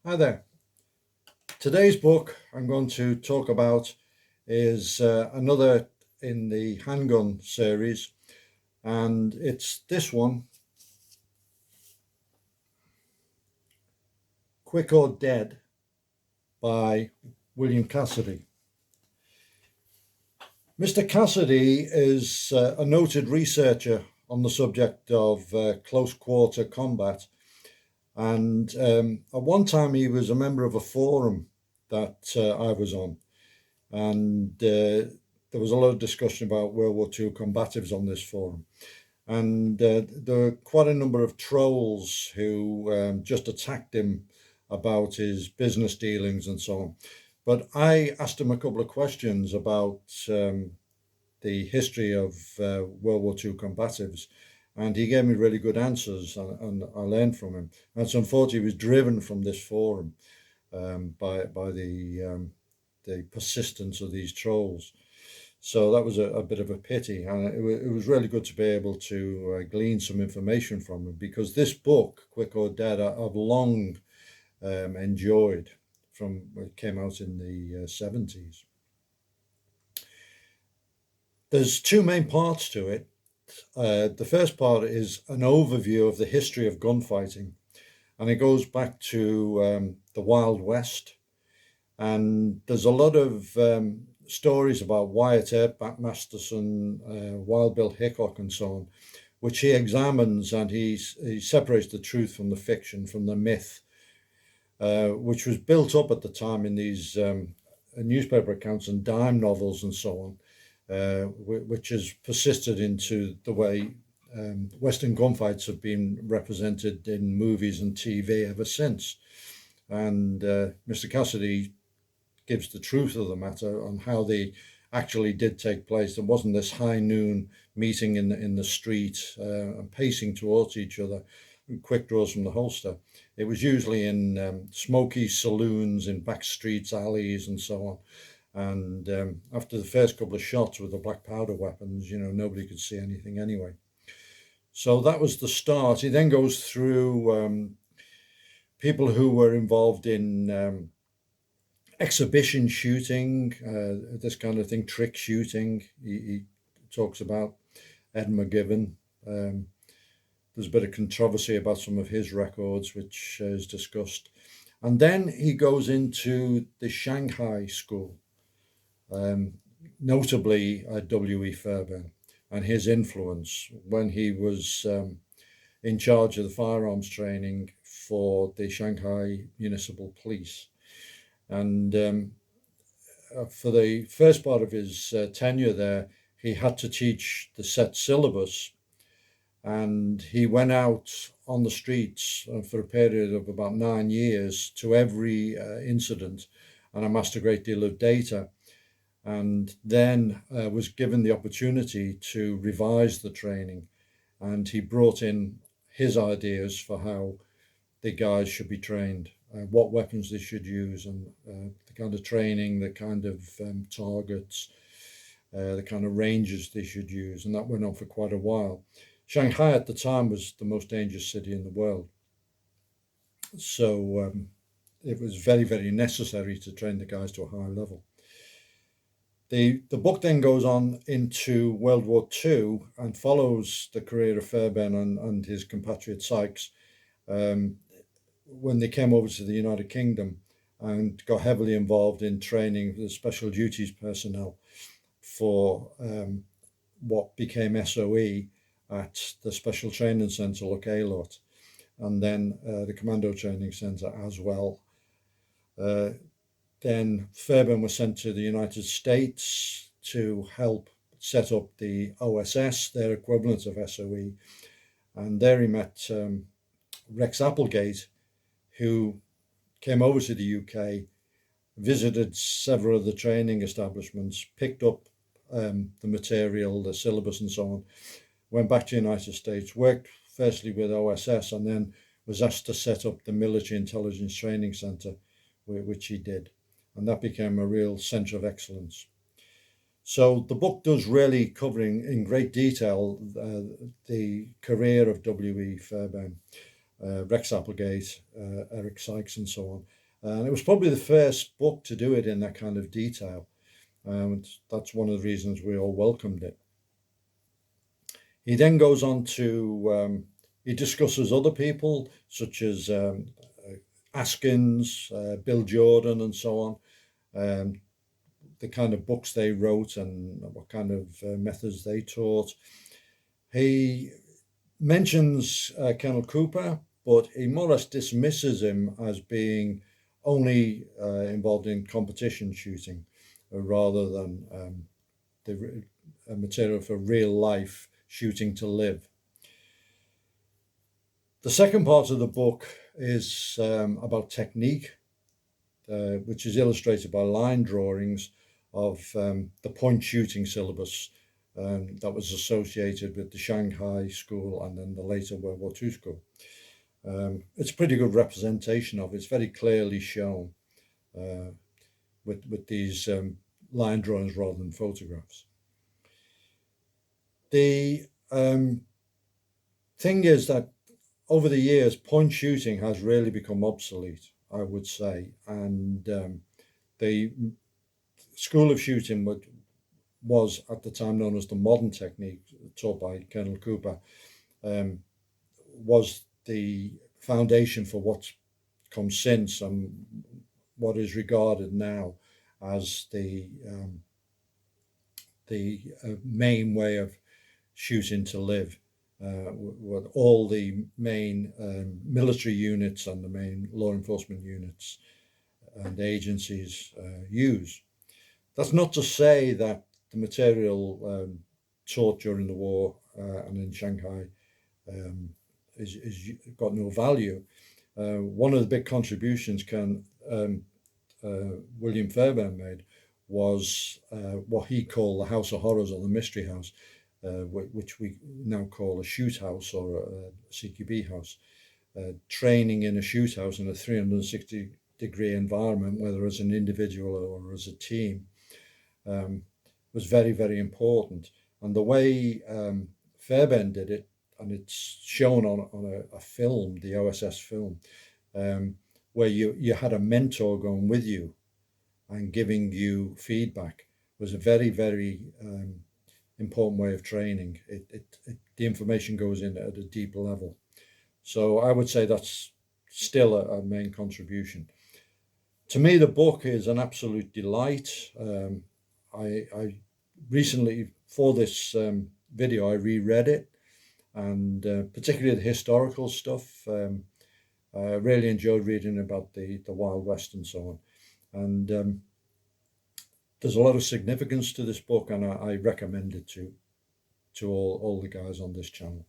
Hi there. Today's book I'm going to talk about is another in the handgun series, and it's this one, Quick or Dead by William Cassidy. Mr. Cassidy is a noted researcher on the subject of close quarter combat, and at one time he was a member of a forum that I was on. And there was a lot of discussion about World War II combatives on this forum. And there were quite a number of trolls who just attacked him about his business dealings and so on. But I asked him a couple of questions about the history of World War II combatives, and he gave me really good answers, and I learned from him. And so, unfortunately, he was driven from this forum by the persistence of these trolls. So that was a bit of a pity, and it was really good to be able to glean some information from him, because this book, Quick or Dead, I've long enjoyed from when it came out in the 70s. There's two main parts to it. The first part is an overview of the history of gunfighting, and it goes back to the Wild West. And there's a lot of stories about Wyatt Earp, Masterson, Wild Bill Hickok, and so on, which he examines, and he separates the truth from the fiction, from the myth, which was built up at the time in these newspaper accounts and dime novels and so on, which has persisted into the way Western gunfights have been represented in movies and TV ever since. And Mr. Cassidy gives the truth of the matter on how they actually did take place. There wasn't this high noon meeting in the street and pacing towards each other, quick draws from the holster. It was usually in smoky saloons, in back streets, alleys, and so on. And after the first couple of shots with the black powder weapons, nobody could see anything anyway. So that was the start. He then goes through people who were involved in exhibition shooting, this kind of thing, trick shooting. He talks about Ed Mcgivern. There's a bit of controversy about some of his records, which is discussed. And then he goes into the Shanghai School, notably W.E. Fairbairn, and his influence when he was in charge of the firearms training for the Shanghai Municipal Police. And for the first part of his tenure there, he had to teach the set syllabus, and he went out on the streets for a period of about 9 years to every incident and amassed a great deal of data, and then was given the opportunity to revise the training, and he brought in his ideas for how the guys should be trained, what weapons they should use, and the kind of training, the kind of targets, the kind of ranges they should use. And that went on for quite a while. Shanghai at the time was the most dangerous city in the world. So it was very, very necessary to train the guys to a high level. The book then goes on into World War II and follows the career of Fairbairn and his compatriot Sykes when they came over to the United Kingdom and got heavily involved in training the special duties personnel for what became SOE at the Special Training Centre, Loch Aelot, and then the Commando Training Centre as well. Then Fairbairn was sent to the United States to help set up the OSS, their equivalent of SOE, and there he met Rex Applegate, who came over to the UK, visited several of the training establishments, picked up the material, the syllabus, and so on, went back to the United States, worked firstly with OSS, and then was asked to set up the Military Intelligence Training Centre, which he did. And that became a real centre of excellence. So the book does really cover in great detail the career of W.E. Fairbairn. Rex Applegate, Eric Sykes, and so on. And it was probably the first book to do it in that kind of detail. That's one of the reasons we all welcomed it. He then goes on to, he discusses other people such as Askins, Bill Jordan, and so on, the kind of books they wrote and what kind of methods they taught. He mentions Colonel Cooper, but he more or less dismisses him as being only involved in competition shooting rather than the material for real life shooting to live. The second part of the book is about technique, which is illustrated by line drawings of the point shooting syllabus that was associated with the Shanghai school and then the later World War II school. It's a pretty good representation of it. It's very clearly shown with these line drawings rather than photographs. The thing is that over the years, point shooting has really become obsolete, I would say, and the school of shooting was at the time known as the modern technique, taught by Colonel Cooper, was the foundation for what's come since and what is regarded now as the main way of shooting to live. What all the main military units and the main law enforcement units and agencies use. That's not to say that the material taught during the war and in Shanghai is got no value. One of the big contributions William Fairbairn made was what he called the House of Horrors or the Mystery House, which we now call a shoot house or a CQB house. Training in a shoot house in a 360-degree environment, whether as an individual or as a team, was very, very important. And the way Fairbairn did it, and it's shown on a film, the OSS film, where you had a mentor going with you and giving you feedback, was a very, very important way of training. The information goes in at a deeper level. So I would say that's still a main contribution. To me, the book is an absolute delight. I recently, for this video, I reread it, and particularly the historical stuff. I really enjoyed reading about the Wild West and so on. And there's a lot of significance to this book, and I recommend it to all the guys on this channel.